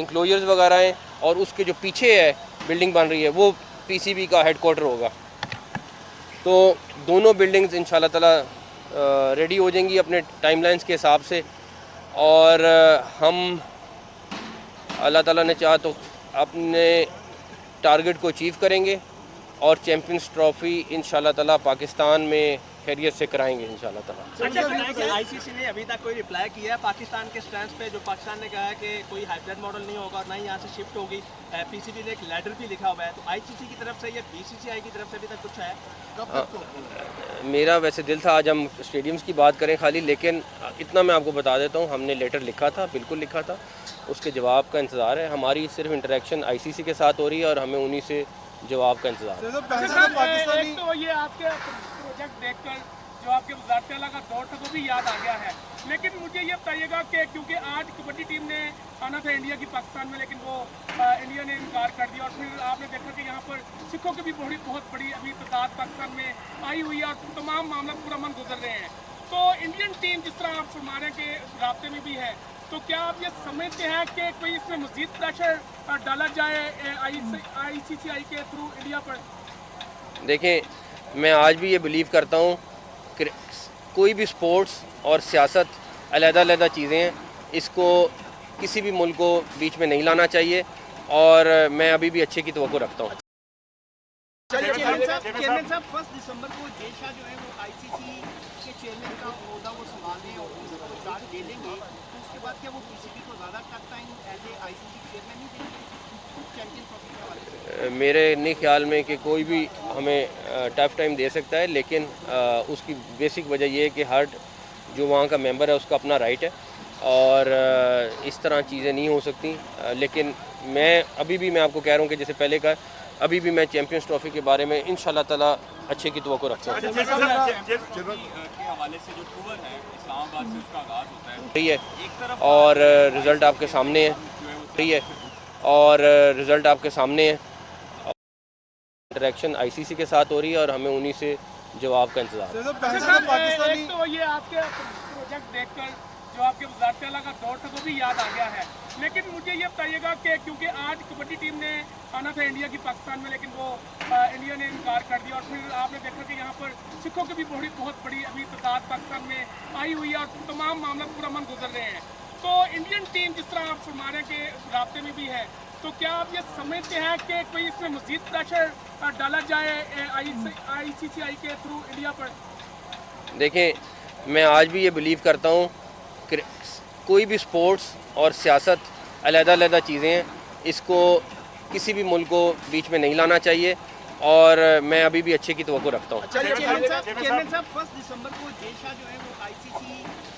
Enclosures वगैरह हैं, और उसके जो पीछे है बिल्डिंग बन रही है वो पीसीबी का हेडक्वार्टर होगा। तो दोनों बिल्डिंग्स इंशाल्लाह ताला रेडी हो जाएंगी अपने टाइमलाइंस के हिसाब से, और हम अल्लाह ताला ने चाहा तो अपने टारगेट को अचीव करेंगे और चैम्पियंस ट्रॉफ़ी इंशाल्लाह ताला पाकिस्तान में खैरियत से कराएंगे इंशाल्लाह ताला। आईसीसी ने अभी तक कोई रिप्लाई किया है पाकिस्तान के स्टैंड पे, जो पाकिस्तान ने कहा है कि कोई हाइब्रिड मॉडल नहीं होगा और ना ही यहाँ से शिफ्ट होगी। पीसीबी ने एक लेटर भी लिखा हुआ है, तो आईसीसी की तरफ से या बीसीसीआई की तरफ से अभी तक कुछ है? कब तक मेरा वैसे दिल था आज हम स्टेडियम्स की बात करें खाली, लेकिन इतना मैं आपको बता देता हूँ, हमने लेटर लिखा था, बिल्कुल लिखा था, उसके जवाब का इंतज़ार है। हमारी सिर्फ इंटरेक्शन आईसीसी के साथ हो रही है और हमें उन्हीं से जवाब का इंतज़ार है। तो ये आपके प्रोजेक्ट देखकर जो आपके वज़ारत आला का दौर था वो भी याद आ गया है, लेकिन मुझे ये बताइएगा कि क्योंकि आज कबड्डी टीम ने आना था इंडिया की पाकिस्तान में, लेकिन वो इंडिया ने इनकार कर दिया, और फिर आपने देखा कि यहाँ पर सिखों की भी बहुत बड़ी अभी तादाद पाकिस्तान में आई हुई है और तमाम मामला पूरा मन गुजर रहे हैं। तो इंडियन टीम जिस तरह आप फरमा रहे हैं कि राब्ते में भी है, तो क्या आप ये समझते हैं कि कोई इसमें मज़ीद प्रेशर डाला जाए आईसीसीआई के थ्रू इंडिया पर? देखें, मैं आज भी ये बिलीव करता हूँ कि कोई भी स्पोर्ट्स और सियासत अलग-अलग चीज़ें हैं, इसको किसी भी मुल्क को बीच में नहीं लाना चाहिए, और मैं अभी भी अच्छे की तवक्को रखता हूँ। चेयरमैन साहब 1 दिसंबर को जेशा जो है वो आईसीसी के चेयरमैन का ओहदा वो संभाल रहे हैं और उसको चार्ज ले लेंगे, तो उसके बाद क्या वो पीसीबी को ज़्यादा tough time as a ICC chairman नहीं देंगे चैंपियंस ट्रॉफी के हवाले से? मेरे नहीं ख्याल में कि कोई भी हमें टफ टाइम दे सकता है, लेकिन उसकी बेसिक वजह यह है कि हर जो वहाँ का मेंबर है उसका अपना राइट है, और इस तरह चीज़ें नहीं हो सकती। लेकिन मैं अभी भी मैं आपको कह रहा हूँ कि जैसे पहले का, अभी भी मैं चैम्पियंस ट्रॉफ़ी के बारे में इंशाल्लाह ताला अच्छे की तवक्को रखता हूँ। के हवाले से जो टूर है इस्लामाबाद से उसका आगाज़ होता है, सही है, और रिज़ल्ट आपके सामने है, सही है, और रिज़ल्ट आपके सामने है। इंटरेक्शन आईसीसी के साथ हो रही है और हमें उन्हीं से जवाब का इंतज़ार है। तो ये आपके प्रोजेक्ट देखकर जो आपके वज़ारत आला का दौर था वो भी याद आ गया है, लेकिन मुझे ये बताइएगा कि क्योंकि आज कबड्डी टीम ने आना था इंडिया की पाकिस्तान में, लेकिन वो इंडिया ने इनकार कर दिया, और फिर आपने देखा कि यहाँ पर सिखों की भी बहुत बड़ी अभी तादाद पाकिस्तान में आई हुई है और तमाम मामला पूरा मन गुजर रहे हैं। तो इंडियन टीम जिस तरह आप फरमा रहे हैं कि राब्ते में भी है, तो क्या आप ये समझते हैं कि कोई इसमें मज़ीद प्रेशर डाला जाए आईसीसीआई के थ्रू इंडिया पर? देखें, मैं आज भी ये बिलीव करता हूँ कि कोई भी स्पोर्ट्स और सियासत अलग-अलग चीज़ें हैं, इसको किसी भी मुल्क को बीच में नहीं लाना चाहिए, और मैं अभी भी अच्छे की तवक्को रखता हूँ। चेयरमैन साहब 1 दिसंबर को जेशा जो है वो आईसीसी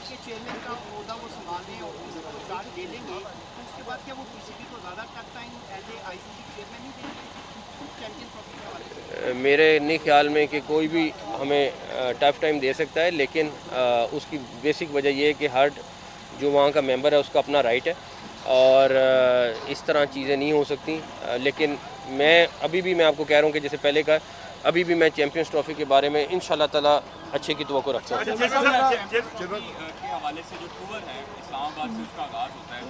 के चेयरमैन का ओहदा वो संभाल रहे हैं और उसको चार्ज ले लेंगे, तो उसके बाद क्या वो पीसीबी को ज़्यादा tough time as a ICC chairman नहीं देंगे चैंपियंस ट्रॉफी के हवाले से? मेरे नहीं ख्याल में कि कोई भी हमें टफ टाइम दे सकता है, लेकिन उसकी बेसिक वजह यह है कि हर जो वहाँ का मेंबर है उसका अपना राइट है, और इस तरह चीज़ें नहीं हो सकती। लेकिन मैं अभी भी मैं आपको कह रहा हूँ कि जैसे पहले का, अभी भी मैं चैम्पियंस ट्रॉफ़ी के बारे में इंशाल्लाह ताला अच्छे की तवक्को रखता हूँ। के हवाले से जो टूर है इस्लामाबाद से उसका आगाज़ होता है,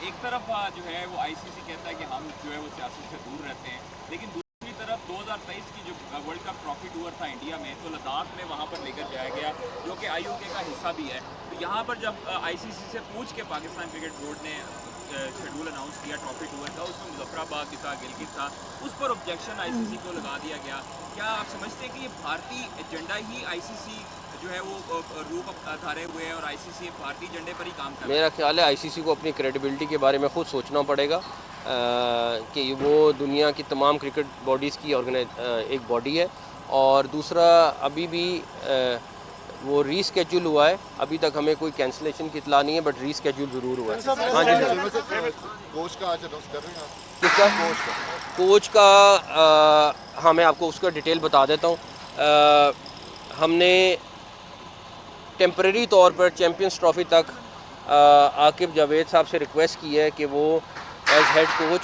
एक तरफ जो है वो आईसीसी कहता है कि हम जो है वो सियासत से दूर रहते हैं, लेकिन दूसरी तरफ 2023 की जो वर्ल्ड कप ट्रॉफी टूर था इंडिया में, तो लद्दाख में वहाँ पर लेकर जाया गया, जो कि आईओके का हिस्सा भी है। तो यहाँ पर जब आईसीसी से पूछ के पाकिस्तान क्रिकेट बोर्ड ने शेड्यूल अनाउंस किया ट्रॉफी टूर का, उसमें मुजफ्फराबाद भी था, गिलगित था, उस पर ऑब्जेक्शन आईसीसी को लगा दिया गया। क्या आप समझते हैं कि ये भारतीय एजेंडा ही आईसीसी जो है वो रूप धारे हुए हैं और आईसीसी भारतीय एजेंडे पर ही काम कर रहा है? मेरा ख्याल है आईसीसी को अपनी क्रेडिबिलिटी के बारे में ख़ुद सोचना पड़ेगा, कि वो दुनिया की तमाम क्रिकेट बॉडीज़ की एक बॉडी है, और दूसरा अभी भी वो रीस्केड्यूल हुआ है, अभी तक हमें कोई कैंसिलेशन की इतला नहीं है, बट रीस्केड्यूल ज़रूर हुआ है। हाँ जी सर। कोच का आज अनाउंस कर रहे हैं आप? किसका? कोच का हाँ, मैं आपको उसका डिटेल बता देता हूँ। हमने टेम्परेरी तौर पर चैम्पियंस ट्रॉफ़ी तक आकिब जावेद साहब से रिक्वेस्ट की है कि वो एज हेड कोच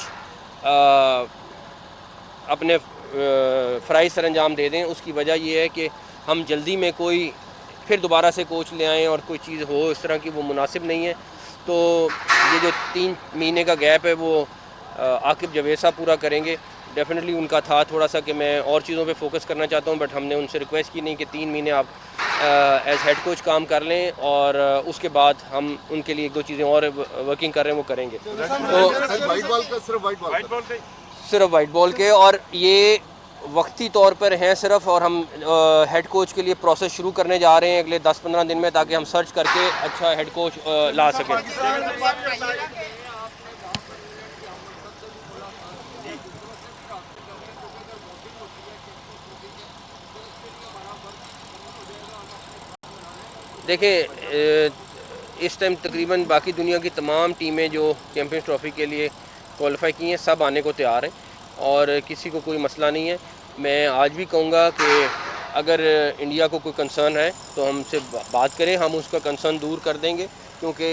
अपने फ़राइज़ सरअंजाम दे दें। उसकी वजह यह है कि हम जल्दी में फिर दोबारा से कोच ले आएँ और कोई चीज़ हो इस तरह की, वो मुनासिब नहीं है। तो ये जो 3 महीने का गैप है वो आकिब जवेद साहब पूरा करेंगे। डेफिनेटली उनका था थोड़ा सा कि मैं और चीज़ों पे फोकस करना चाहता हूँ, बट हमने उनसे रिक्वेस्ट की नहीं कि 3 महीने आप एज हेड कोच काम कर लें और उसके बाद हम उनके लिए 1-2 चीज़ें और वर्किंग कर रहे हैं वो करेंगे। तो वाइट बॉल का सिर्फ वाइट बॉल सिर्फ वाइट बॉल के, और ये वक्ती तौर पर हैं सिर्फ, और हम हेड कोच के लिए प्रोसेस शुरू करने जा रहे हैं अगले 10-15 दिन में, ताकि हम सर्च करके अच्छा हेड कोच ला सकें। देखें, इस टाइम तकरीबन बाकी दुनिया की तमाम टीमें जो चैम्पियंस ट्रॉफ़ी के लिए क्वालिफाई की हैं सब आने को तैयार हैं और किसी को कोई मसला नहीं है। मैं आज भी कहूँगा कि अगर इंडिया को कोई कंसर्न है तो हमसे बात करें, हम उसका कंसर्न दूर कर देंगे, क्योंकि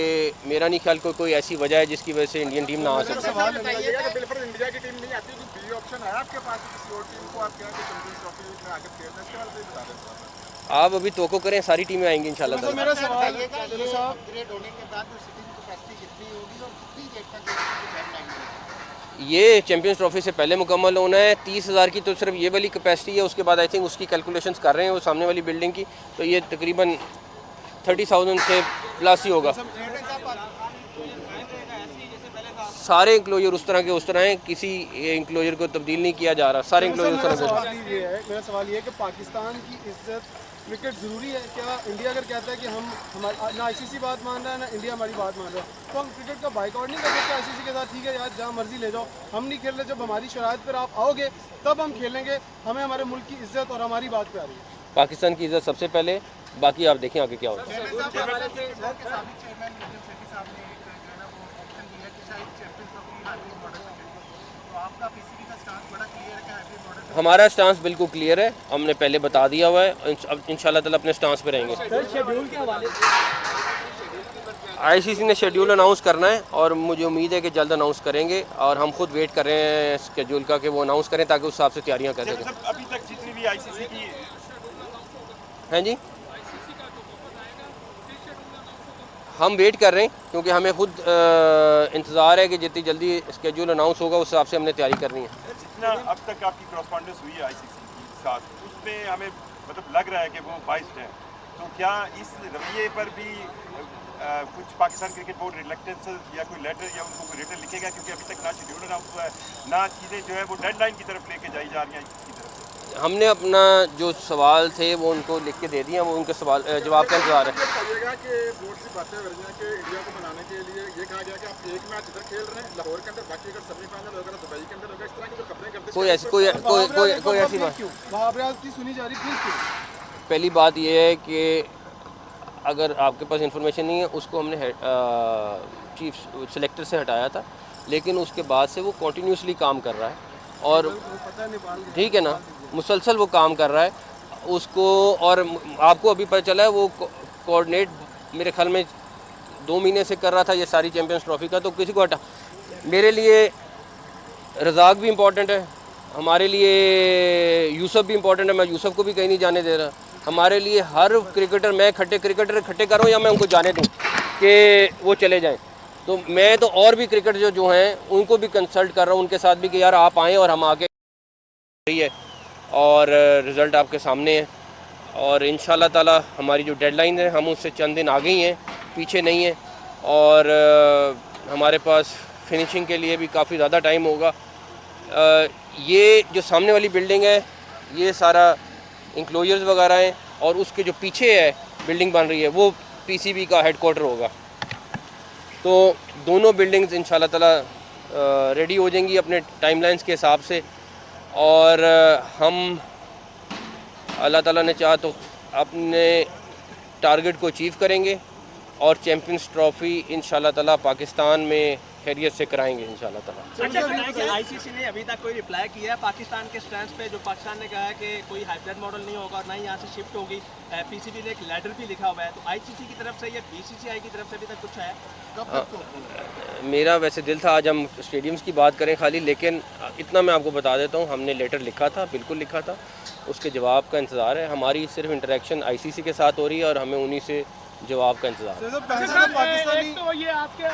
मेरा नहीं ख्याल कोई ऐसी वजह है जिसकी वजह से इंडियन टीम ना आ सके। इंडिया की टीम नहीं आती, बी ऑप्शन है आपके पास किसी और टीम को आप क्या चैंपियंस ट्रॉफी में आगे खेलना, इसके बारे में बता दें। आप अभी तोको करें, सारी टीमें आएंगी इंशाल्लाह ताला। मेरा सवाल ये अपग्रेड होने के बाद तो सिटिंग कैपेसिटी कितनी होगी और कितनी देर तक डेडलाइन है? ये चैम्पियंस ट्रॉफ़ी से पहले मुकम्मल होना है। 30,000 की तो सिर्फ ये वाली कैपेसिटी है, उसके बाद आई थिंक उसकी कैलकुलेशंस कर रहे हैं वो सामने वाली बिल्डिंग की, तो ये तकरीबन 30,000 से प्लस ही होगा। सारे इंक्लोजर उस तरह हैं, किसी इंक्लोजर को तब्दील नहीं किया जा रहा, सारे इंक्लोजर उस तरह के। मेरा सवाल ये है कि पाकिस्तान की इज्जत क्रिकेट ज़रूरी है क्या? इंडिया अगर कहता है कि हम हमारी ना आईसीसी बात मान रहा है ना इंडिया हमारी बात मान रहा है, तो हम क्रिकेट का बाइकआउट नहीं कर सकते आईसीसी के साथ? ठीक है यार, जहाँ मर्जी ले जाओ, हम नहीं खेल रहे, जब हमारी शराइत पर आप आओगे तब हम खेलेंगे, हमें हमारे मुल्क की इज्जत और हमारी बात पे आ रही है। पाकिस्तान की इज्जत सबसे पहले, बाकी आप देखें आगे क्या होता है। हमारा स्टांस बिल्कुल क्लियर है, हमने पहले बता दिया हुआ है, अब इंशाल्लाह ताला अपने स्टांस पे रहेंगे। आईसीसी ने शेड्यूल अनाउंस करना है और मुझे उम्मीद है कि जल्द अनाउंस करेंगे, और हम खुद वेट कर रहे हैं शेड्यूल का कि वो अनाउंस करें ताकि उस हिसाब से तैयारियां कर सकें। अभी तक जितनी भी आईसीसी की हैं जी, हम वेट कर रहे हैं क्योंकि हमें खुद इंतज़ार है कि जितनी जल्दी शेड्यूल अनाउंस होगा उस हिसाब से हमने तैयारी करनी है। जितना अब तक आपकी करस्पॉन्डेंस हुई है आईसीसी के साथ, उसमें हमें मतलब लग रहा है कि वो बाइस्ड है, तो क्या इस रवैये पर भी कुछ पाकिस्तान क्रिकेट बोर्ड रिलेक्टेंस या कोई लेटर या उनको कोई रिटर्न लिखेगा? क्योंकि अभी तक ना शेड्यूल अनाउंस हुआ है, ना चीज़ें जो है वो डेडलाइन की तरफ लेके जाई जा रही हैं आईसीसी की तरफ से। हमने अपना जो सवाल थे वो उनको लिख के दे दिए, वो उनके सवाल जवाब का इंतजार है। बताइएगा कि बोर्ड से बातें हो रही हैं कि इंडिया को बनाने के लिए ये कहा गया कि आप एक मैच इधर खेल रहे हैं लाहौर के अंदर, बाकी अगर सेमीफाइनल होगा तो दुबई के अंदर होगा, इस तरह की जो खबरें करते हैं कोई ऐसी बात की सुनी जा रही थी। पहली बात यह है कि अगर आपके पास इंफॉर्मेशन नहीं है, उसको हमने चीफ सेलेक्टर से हटाया था, लेकिन उसके बाद से वो कंटिन्यूसली काम कर रहा है और ठीक है ना, मुसलसल वो काम कर रहा है उसको। और आपको अभी पता चला है वो कोऑर्डिनेट मेरे ख्याल में 2 महीने से कर रहा था ये सारी चैम्पियंस ट्रॉफ़ी का, तो किसी को हटा। मेरे लिए रज़ाक भी इम्पोर्टेंट है, हमारे लिए यूसुफ भी इम्पोर्टेंट है, मैं यूसुफ को भी कहीं नहीं जाने दे रहा। हमारे लिए हर क्रिकेटर, मैं क्रिकेटर इकट्ठे कर रहा हूँ या मैं उनको जाने दूँ कि वो चले जाएं, तो मैं तो और भी क्रिकेटर जो हैं उनको भी कंसल्ट कर रहा हूँ, उनके साथ भी कि यार आप आएँ और हम आके रही है और रिज़ल्ट आपके सामने है। और इंशाल्लाह ताला हमारी जो डेडलाइन है हम उससे चंद दिन आगे ही हैं, पीछे नहीं हैं, और हमारे पास फिनिशिंग के लिए भी काफ़ी ज़्यादा टाइम होगा। ये जो सामने वाली बिल्डिंग है ये सारा इंक्लोजर्स वगैरह हैं, और उसके जो पीछे है बिल्डिंग बन रही है वो पीसीबी का हेडक्वार्टर होगा। तो दोनों बिल्डिंग्स इंशाल्लाह ताला रेडी हो जाएंगी अपने टाइमलाइंस के हिसाब से, और हम अल्लाह ताला ने चाहा तो अपने टारगेट को अचीव करेंगे और चैम्पियंस ट्रॉफ़ी इंशाल्लाह ताला पाकिस्तान में खैरियत से कराएंगे इंशाल्लाह ताला। आईसीसी ने अभी तक कोई रिप्लाई किया है पाकिस्तान के स्टैंड पे? जो पाकिस्तान ने कहा है कि कोई हाइब्रिड मॉडल नहीं होगा और ना ही यहाँ से शिफ्ट होगी, पीसीबी ने एक लेटर भी लिखा हुआ है, तो आईसीसी की तरफ से या बीसीसीआई की तरफ से अभी तक कुछ है? मेरा वैसे दिल था आज हम स्टेडियम्स की बात करें खाली, लेकिन इतना मैं आपको बता देता हूँ, हमने लेटर लिखा था, बिल्कुल लिखा था, उसके जवाब का इंतज़ार है। हमारी सिर्फ इंटरेक्शन आईसीसी के साथ हो रही है और हमें उन्हीं से जवाब का इंतज़ार है। तो ये आपके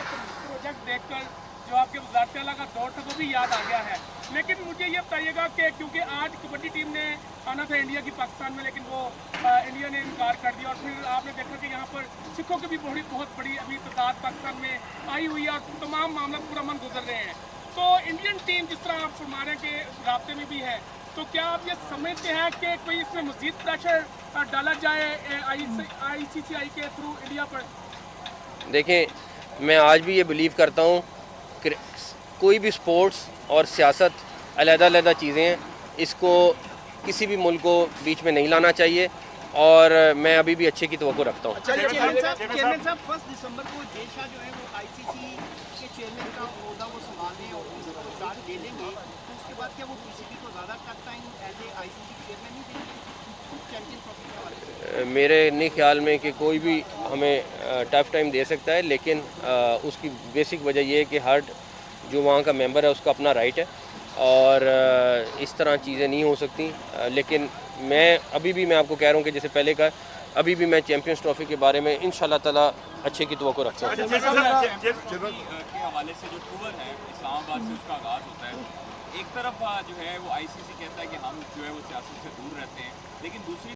प्रोजेक्ट देखकर जो आपके वज़ारत आला का दौर था वो भी याद आ गया है। लेकिन मुझे ये बताइएगा कि क्योंकि आज कबड्डी टीम ने आना था इंडिया की पाकिस्तान में, लेकिन वो इंडिया ने इनकार कर दिया, और फिर आपने देखा कि यहाँ पर सिखों की भी बहुत बड़ी अभी तादाद पाकिस्तान में आई हुई है और तमाम मामला पूरा मन गुजर रहे हैं। तो इंडियन टीम जिस तरह आप फरमा रहे हैं कि राब्ते में भी है, तो क्या आप ये समझते हैं कि कोई इसमें मज़ीद प्रेशर डाला जाए ICCI के थ्रू इंडिया पर? देखें, मैं आज भी ये बिलीव करता हूँ कि कोई भी स्पोर्ट्स और सियासत अलग-अलग चीज़ें हैं, इसको किसी भी मुल्क को बीच में नहीं लाना चाहिए, और मैं अभी भी अच्छे की तवक्को रखता हूँ। चेयरमैन साहब 1 दिसंबर को जय शाह जो है वो ICC के चेयरमैन का ओहदा वो संभाल रहे हैं और वो चार्ज ले लेंगे, तो उसके बाद क्या वो PCB को ज़्यादा tough time as a ICC chairman नहीं देंगे चैंपियंस ट्रॉफी के हवाले से? मेरे नहीं ख्याल में कि कोई भी हमें टफ़ टाइम दे सकता है, लेकिन उसकी बेसिक वजह यह है कि हर जो वहाँ का मेंबर है उसका अपना राइट है, और इस तरह चीज़ें नहीं हो सकती। लेकिन अभी भी मैं आपको कह रहा हूँ कि जैसे पहले का, अभी भी मैं चैंपियंस ट्रॉफी के बारे में इंशाल्लाह ताला अच्छे की तवक्को रखता हूँ। के हवाले से जो टूर है इस्लामाबाद से उसका आगाज़ होता है, एक तरफ जो है वो ICC कहता है कि हम जो है वो सियासत से दूर रहते हैं, लेकिन दूसरी